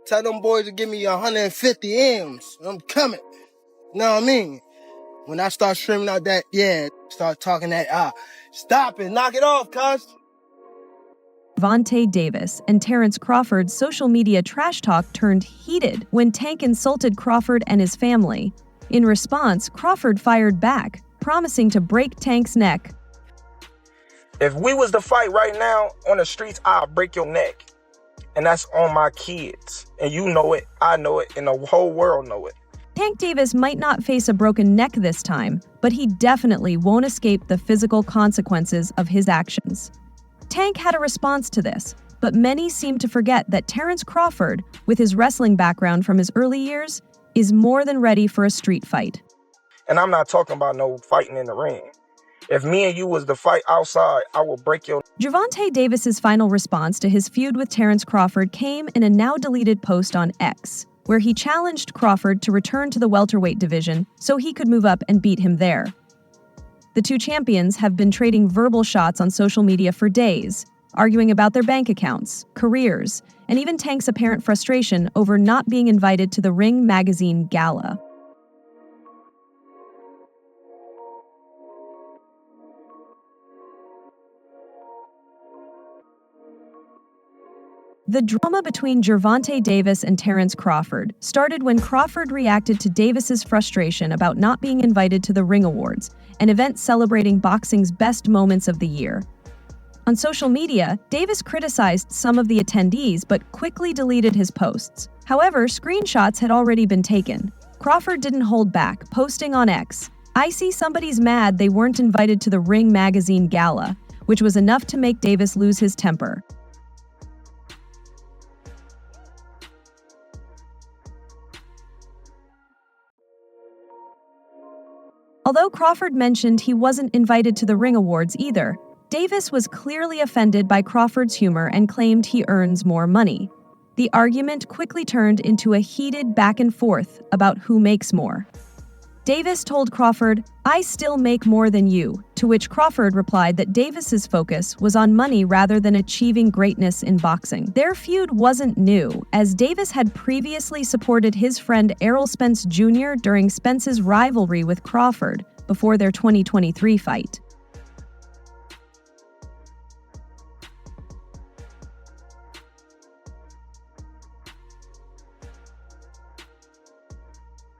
Tell them boys to give me 150 M's. I'm coming. You know what I mean? When I start screaming out that, start talking that, stop it, knock it off, cuz. Gervonta Davis and Terence Crawford's social media trash talk turned heated when Tank insulted Crawford and his family. In response, Crawford fired back, promising to break Tank's neck. If we was to fight right now on the streets, I'll break your neck. And that's on my kids. And you know it, I know it, and the whole world know it. Tank Davis might not face a broken neck this time, but he definitely won't escape the physical consequences of his actions. Tank had a response to this, but many seem to forget that Terence Crawford, with his wrestling background from his early years, is more than ready for a street fight. And I'm not talking about no fighting in the ring. If me and you was to fight outside, I will break your... Gervonta Davis's final response to his feud with Terence Crawford came in a now-deleted post on X, where he challenged Crawford to return to the welterweight division so he could move up and beat him there. The two champions have been trading verbal shots on social media for days, arguing about their bank accounts, careers, and even Tank's apparent frustration over not being invited to the Ring magazine gala. The drama between Gervonta Davis and Terence Crawford started when Crawford reacted to Davis's frustration about not being invited to the Ring Awards, an event celebrating boxing's best moments of the year. On social media, Davis criticized some of the attendees but quickly deleted his posts. However, screenshots had already been taken. Crawford didn't hold back, posting on X, "I see somebody's mad they weren't invited to the Ring magazine gala," which was enough to make Davis lose his temper. Although Crawford mentioned he wasn't invited to the Ring Awards either, Davis was clearly offended by Crawford's humor and claimed he earns more money. The argument quickly turned into a heated back and forth about who makes more. Davis told Crawford, "I still make more than you," to which Crawford replied that Davis's focus was on money rather than achieving greatness in boxing. Their feud wasn't new, as Davis had previously supported his friend Errol Spence Jr. during Spence's rivalry with Crawford before their 2023 fight.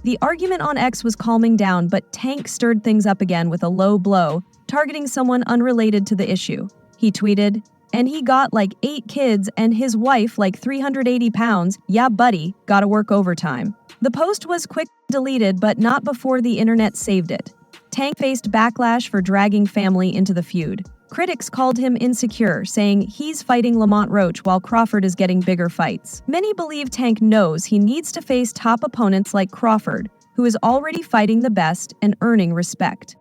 The argument on X was calming down, but Tank stirred things up again with a low blow, targeting someone unrelated to the issue. He tweeted, "And he got like 8 kids and his wife like 380 pounds. Yeah, buddy, gotta work overtime." The post was quick deleted, but not before the internet saved it. Tank faced backlash for dragging family into the feud. Critics called him insecure, saying he's fighting Lamont Roach while Crawford is getting bigger fights. Many believe Tank knows he needs to face top opponents like Crawford, who is already fighting the best and earning respect.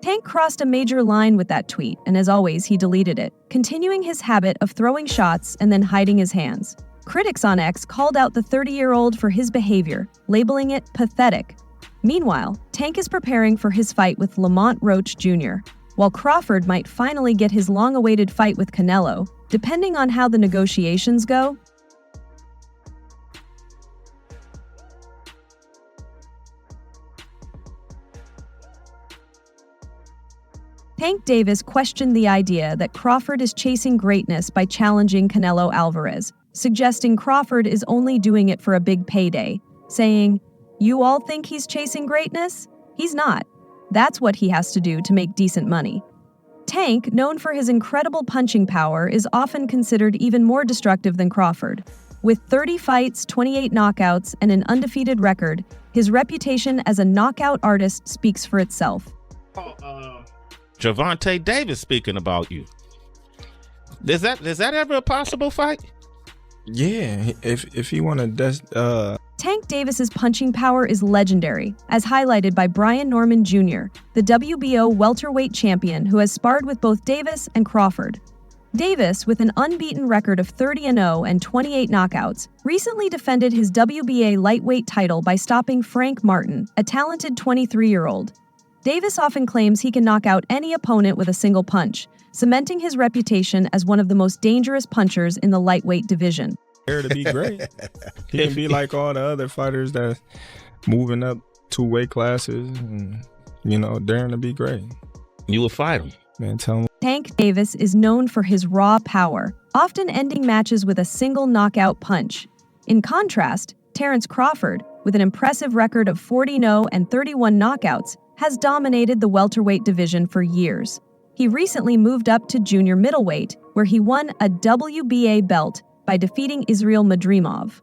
Tank crossed a major line with that tweet, and as always, he deleted it, continuing his habit of throwing shots and then hiding his hands. Critics on X called out the 30-year-old for his behavior, labeling it pathetic. Meanwhile, Tank is preparing for his fight with Lamont Roach Jr., while Crawford might finally get his long-awaited fight with Canelo, depending on how the negotiations go. Tank Davis questioned the idea that Crawford is chasing greatness by challenging Canelo Alvarez, suggesting Crawford is only doing it for a big payday, saying, "You all think he's chasing greatness? He's not. That's what he has to do to make decent money." Tank, known for his incredible punching power, is often considered even more destructive than Crawford. With 30 fights, 28 knockouts, and an undefeated record, his reputation as a knockout artist speaks for itself. Gervonta Davis speaking about you. Is that ever a possible fight? Yeah, if you want to... Tank Davis's punching power is legendary, as highlighted by Brian Norman Jr., the WBO welterweight champion who has sparred with both Davis and Crawford. Davis, with an unbeaten record of 30-0 and 28 knockouts, recently defended his WBA lightweight title by stopping Frank Martin, a talented 23-year-old. Davis often claims he can knock out any opponent with a single punch, cementing his reputation as one of the most dangerous punchers in the lightweight division. There to be great. He can be like all the other fighters that moving up 2 weight classes and, daring to be great. You will fight him. Man, tell him. Tank Davis is known for his raw power, often ending matches with a single knockout punch. In contrast, Terence Crawford, with an impressive record of 40-0 and 31 knockouts, has dominated the welterweight division for years. He recently moved up to junior middleweight, where he won a WBA belt by defeating Israel Madrimov.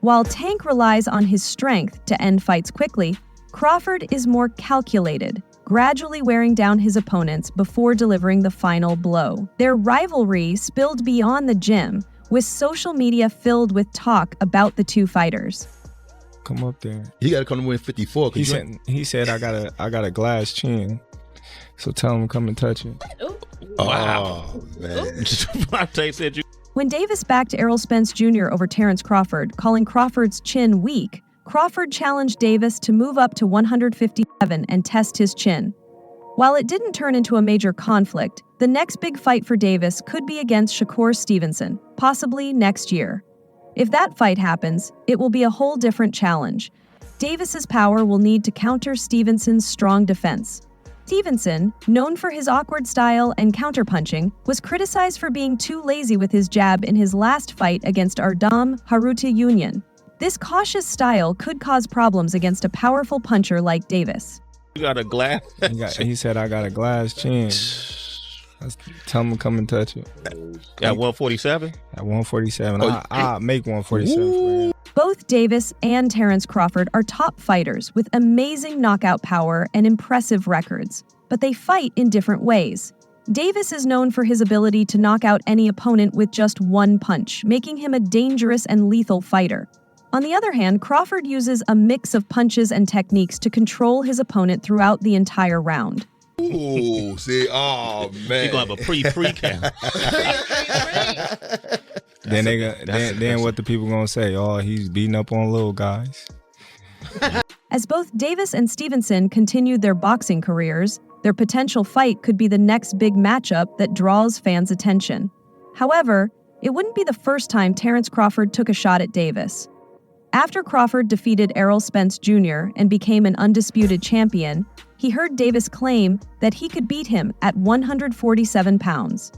While Tank relies on his strength to end fights quickly, Crawford is more calculated, gradually wearing down his opponents before delivering the final blow. Their rivalry spilled beyond the gym, with social media filled with talk about the two fighters. Come up there. He got to come to win 54. He said I got a glass chin, so tell him to come and touch it. Wow, man. Tape said you. When Davis backed Errol Spence Jr. over Terence Crawford, calling Crawford's chin weak, Crawford challenged Davis to move up to 157 and test his chin. While it didn't turn into a major conflict, the next big fight for Davis could be against Shakur Stevenson, possibly next year. If that fight happens, it will be a whole different challenge. Davis's power will need to counter Stevenson's strong defense. Stevenson, known for his awkward style and counterpunching, was criticized for being too lazy with his jab in his last fight against Ardam Harutyunyan. This cautious style could cause problems against a powerful puncher like Davis. You got a glass. He said I got a glass chin. Tell him to come and touch it. At 147? At 147. I'll make 147 for him. Both Davis and Terence Crawford are top fighters with amazing knockout power and impressive records, but they fight in different ways. Davis is known for his ability to knock out any opponent with just one punch, making him a dangerous and lethal fighter. On the other hand, Crawford uses a mix of punches and techniques to control his opponent throughout the entire round. Ooh, see, oh man, you're gonna have a pre-count. Then what the people gonna say? Oh, he's beating up on little guys. As both Davis and Stevenson continued their boxing careers, their potential fight could be the next big matchup that draws fans' attention. However, it wouldn't be the first time Terence Crawford took a shot at Davis. After Crawford defeated Errol Spence Jr. and became an undisputed champion, he heard Davis claim that he could beat him at 147 pounds.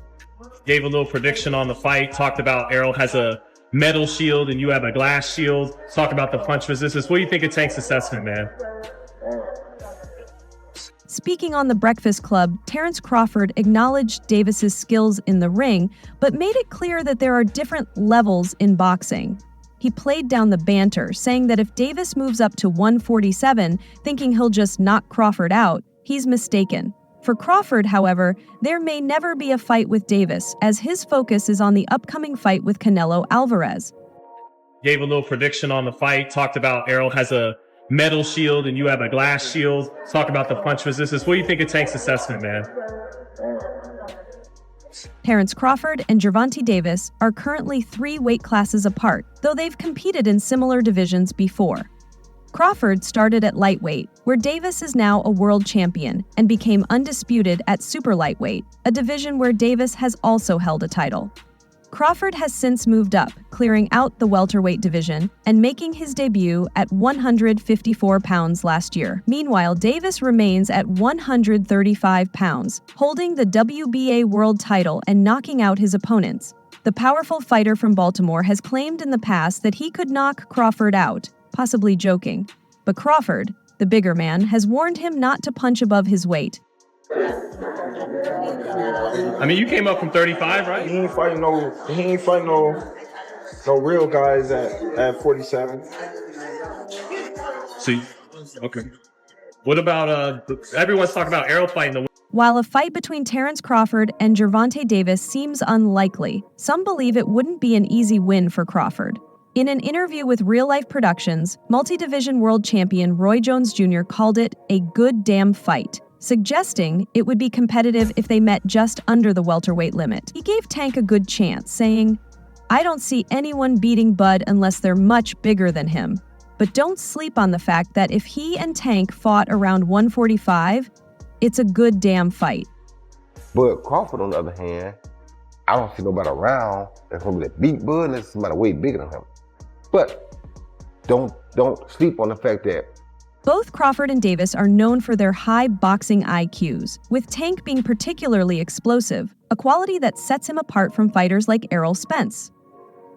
Gave a little prediction on the fight, talked about Errol has a metal shield and you have a glass shield. Talk about the punch resistance. What do you think of Tank's assessment, man? Speaking on The Breakfast Club, Terence Crawford acknowledged Davis's skills in the ring, but made it clear that there are different levels in boxing. He played down the banter, saying that if Davis moves up to 147, thinking he'll just knock Crawford out, he's mistaken. For Crawford, however, there may never be a fight with Davis, as his focus is on the upcoming fight with Canelo Alvarez. Gave a little prediction on the fight, talked about Errol has a metal shield and you have a glass shield. Talk about the punch resistance. What do you think of Tank's assessment, man? Terence Crawford and Gervonta Davis are currently 3 weight classes apart, though they've competed in similar divisions before. Crawford started at lightweight, where Davis is now a world champion, and became undisputed at super lightweight, a division where Davis has also held a title. Crawford has since moved up, clearing out the welterweight division and making his debut at 154 pounds last year. Meanwhile, Davis remains at 135 pounds, holding the WBA world title and knocking out his opponents. The powerful fighter from Baltimore has claimed in the past that he could knock Crawford out, possibly joking. But Crawford, the bigger man, has warned him not to punch above his weight. I mean, you came up from 35, right? He ain't fighting no real guys at 47. So, okay. What about everyone's talking about Errol fighting the. While a fight between Terence Crawford and Gervonta Davis seems unlikely, some believe it wouldn't be an easy win for Crawford. In an interview with Real Life Productions, multi-division world champion Roy Jones Jr. called it a good damn fight, suggesting it would be competitive if they met just under the welterweight limit. He gave Tank a good chance, saying, "I don't see anyone beating Bud unless they're much bigger than him." But don't sleep on the fact that if he and Tank fought around 145, it's a good damn fight. But Crawford, on the other hand, I don't see nobody around that's gonna be beat Bud unless somebody way bigger than him. But don't sleep on the fact that Both Crawford and Davis are known for their high boxing IQs, with Tank being particularly explosive, a quality that sets him apart from fighters like Errol Spence.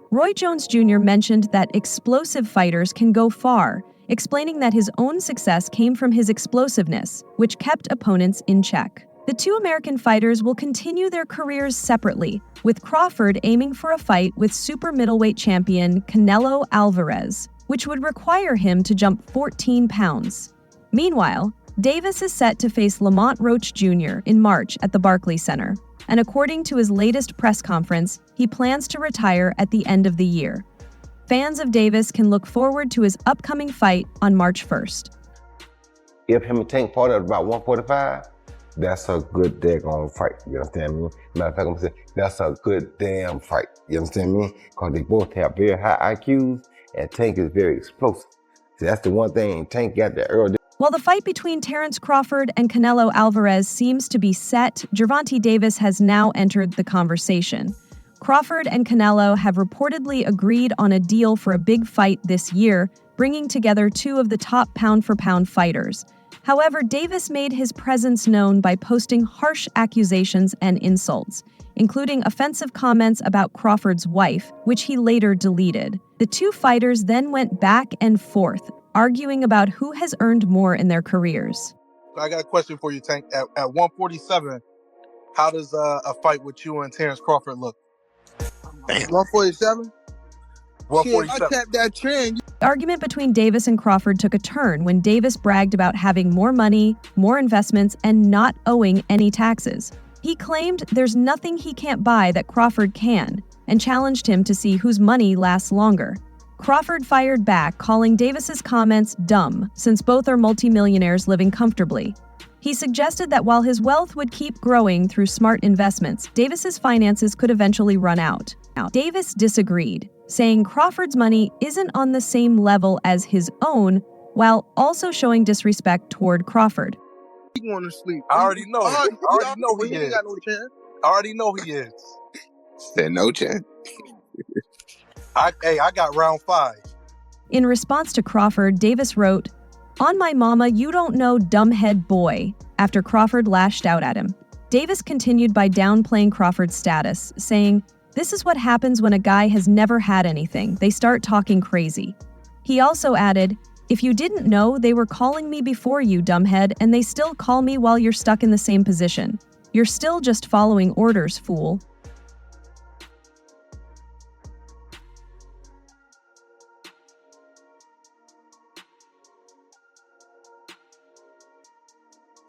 Roy Jones Jr. mentioned that explosive fighters can go far, explaining that his own success came from his explosiveness, which kept opponents in check. The two American fighters will continue their careers separately, with Crawford aiming for a fight with super middleweight champion Canelo Alvarez, which would require him to jump 14 pounds. Meanwhile, Davis is set to face Lamont Roach Jr. in March at the Barclays Center, and according to his latest press conference, he plans to retire at the end of the year. Fans of Davis can look forward to his upcoming fight on March 1st. if him and Tank fought at about 145, that's a good daggone fight. You understand me? Matter of fact, I'm saying that's a good damn fight. You understand me? Because they both have very high IQs, and Tank is very explosive. See, that's the one thing Tank got the early. While the fight between Terence Crawford and Canelo Alvarez seems to be set, Gervonta Davis has now entered the conversation. Crawford and Canelo have reportedly agreed on a deal for a big fight this year, bringing together two of the top pound-for-pound fighters. However, Davis made his presence known by posting harsh accusations and insults, including offensive comments about Crawford's wife, which he later deleted. The two fighters then went back and forth, arguing about who has earned more in their careers. I got a question for you, Tank. At 147, how does a fight with you and Terence Crawford look? 147? 147. Shit, I tapped that trend. The argument between Davis and Crawford took a turn when Davis bragged about having more money, more investments, and not owing any taxes. He claimed there's nothing he can't buy that Crawford can, and challenged him to see whose money lasts longer. Crawford fired back, calling Davis's comments dumb, since both are multimillionaires living comfortably. He suggested that while his wealth would keep growing through smart investments, Davis's finances could eventually run out. Davis disagreed, saying Crawford's money isn't on the same level as his own, while also showing disrespect toward Crawford. He going to sleep. I already know. I already know he he ain't is. got no chance. I already know he is. Said no chance. I got round 5. In response to Crawford, Davis wrote, "On my mama, you don't know, dumbhead boy," after Crawford lashed out at him. Davis continued by downplaying Crawford's status, saying, "This is what happens when a guy has never had anything. They start talking crazy." He also added, "If you didn't know, they were calling me before you, dumbhead, and they still call me while you're stuck in the same position. You're still just following orders, fool."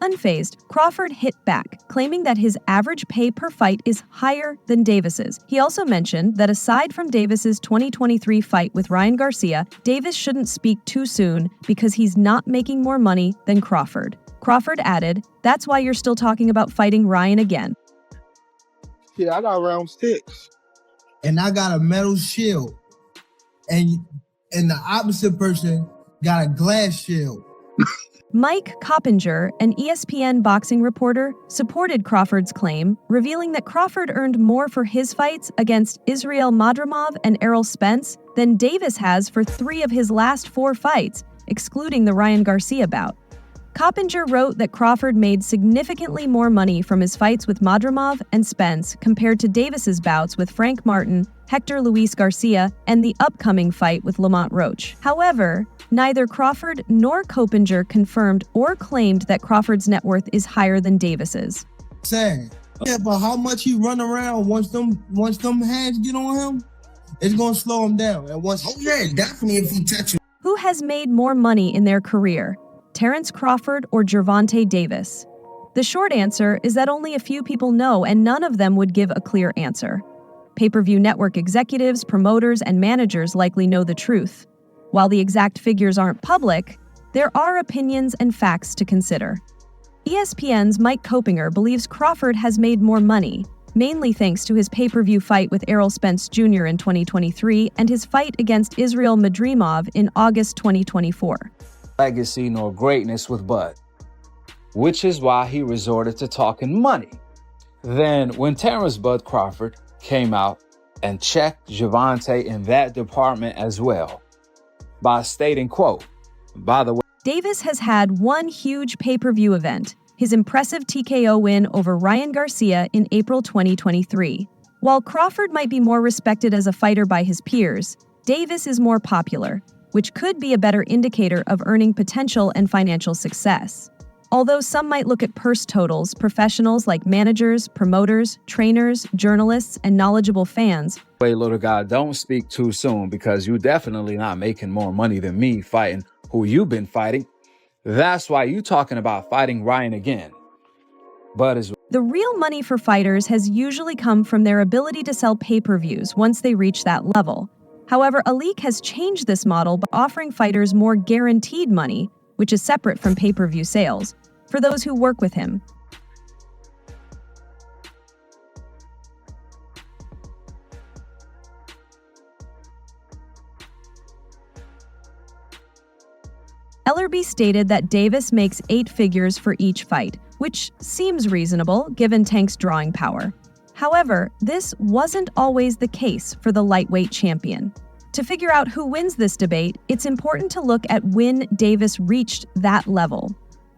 Unfazed, Crawford hit back, claiming that his average pay per fight is higher than Davis's. He also mentioned that aside from Davis's 2023 fight with Ryan Garcia, Davis shouldn't speak too soon because he's not making more money than Crawford. Crawford added, "That's why you're still talking about fighting Ryan again." Yeah, I got round 6. And I got a metal shield. And the opposite person got a glass shield. Mike Coppinger, an ESPN boxing reporter, supported Crawford's claim, revealing that Crawford earned more for his fights against Israel Madrimov and Errol Spence than Davis has for 3 of his last 4 fights, excluding the Ryan Garcia bout. Coppinger wrote that Crawford made significantly more money from his fights with Madrimov and Spence compared to Davis's bouts with Frank Martin, Hector Luis Garcia, and the upcoming fight with Lamont Roach. However, neither Crawford nor Coppinger confirmed or claimed that Crawford's net worth is higher than Davis's. Sad. Yeah, but how much he run around once them hands get on him, it's gonna slow him down. And definitely if he touch him. Who has made more money in their career, Terence Crawford or Gervonta Davis? The short answer is that only a few people know, and none of them would give a clear answer. Pay-per-view network executives, promoters, and managers likely know the truth. While the exact figures aren't public, there are opinions and facts to consider. ESPN's Mike Coppinger believes Crawford has made more money, mainly thanks to his pay-per-view fight with Errol Spence Jr. in 2023 and his fight against Israel Madrimov in August 2024. Legacy nor greatness with Bud, which is why he resorted to talking money. Then, when Terence Bud Crawford came out and checked Gervonta in that department as well, by stating, quote, by the way, Davis has had one huge pay-per-view event, his impressive TKO win over Ryan Garcia in April 2023. While Crawford might be more respected as a fighter by his peers, Davis is more popular, which could be a better indicator of earning potential and financial success. Although some might look at purse totals, professionals like managers, promoters, trainers, journalists, and knowledgeable fans. Wait, little guy, don't speak too soon because you definitely not making more money than me fighting who you've been fighting. That's why you talking about fighting Ryan again. But as the real money for fighters has usually come from their ability to sell pay-per-views once they reach that level. However, Alik has changed this model by offering fighters more guaranteed money, which is separate from pay-per-view sales, for those who work with him. Ellerby stated that Davis makes 8 figures for each fight, which seems reasonable given Tank's drawing power. However, this wasn't always the case for the lightweight champion. To figure out who wins this debate, it's important to look at when Davis reached that level.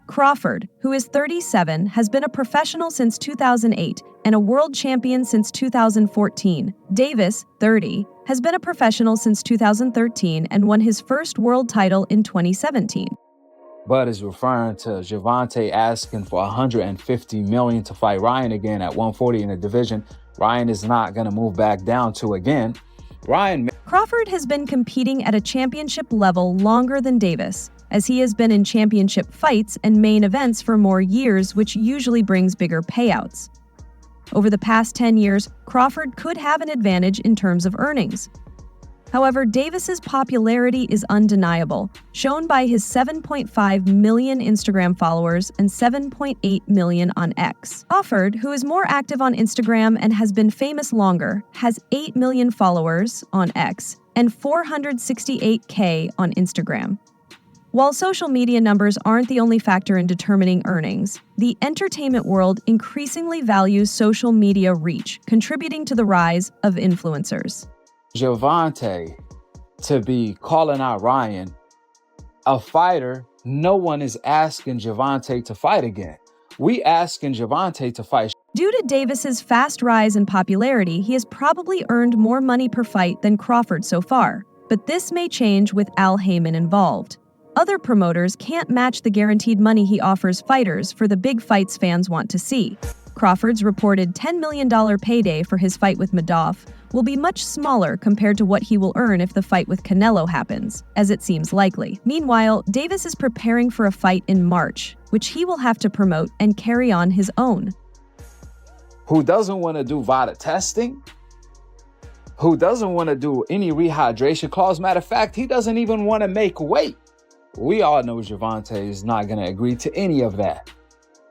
Crawford, who is 37, has been a professional since 2008 and a world champion since 2014. Davis, 30, has been a professional since 2013 and won his first world title in 2017. Bud is referring to Gervonta asking for $150 million to fight Ryan again at 140 in the division Ryan is not going to move back down to again. Crawford has been competing at a championship level longer than Davis, as he has been in championship fights and main events for more years, which usually brings bigger payouts. Over the past 10 years, Crawford could have an advantage in terms of earnings. However, Davis's popularity is undeniable, shown by his 7.5 million Instagram followers and 7.8 million on X. Crawford, who is more active on Instagram and has been famous longer, has 8 million followers on X and 468K on Instagram. While social media numbers aren't the only factor in determining earnings, the entertainment world increasingly values social media reach, contributing to the rise of influencers. Gervonta to be calling out Ryan, a fighter, no one is asking Gervonta to fight again. We asking Gervonta to fight. Due to Davis's fast rise in popularity, he has probably earned more money per fight than Crawford so far, but this may change with Al Haymon involved. Other promoters can't match the guaranteed money he offers fighters for the big fights fans want to see. Crawford's reported $10 million payday for his fight with Madoff will be much smaller compared to what he will earn if the fight with Canelo happens, as it seems likely. Meanwhile, Davis is preparing for a fight in March, which he will have to promote and carry on his own. Who doesn't want to do VADA testing? Who doesn't want to do any rehydration clause? Matter of fact, he doesn't even want to make weight. We all know Gervonta is not going to agree to any of that.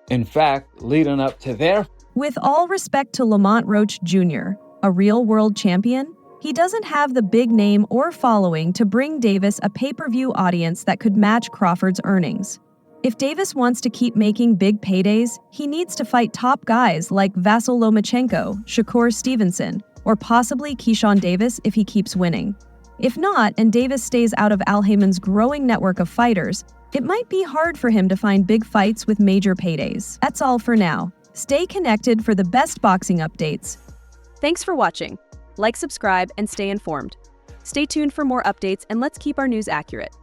In fact, leading up to their... With all respect to Lamont Roach Jr., a real world champion, he doesn't have the big name or following to bring Davis a pay-per-view audience that could match Crawford's earnings. If Davis wants to keep making big paydays, he needs to fight top guys like Vasyl Lomachenko, Shakur Stevenson, or possibly Keyshawn Davis if he keeps winning. If not, and Davis stays out of Al Haymon's growing network of fighters, it might be hard for him to find big fights with major paydays. That's all for now. Stay connected for the best boxing updates. Thanks for watching. Like, subscribe, and stay informed. Stay tuned for more updates, and let's keep our news accurate.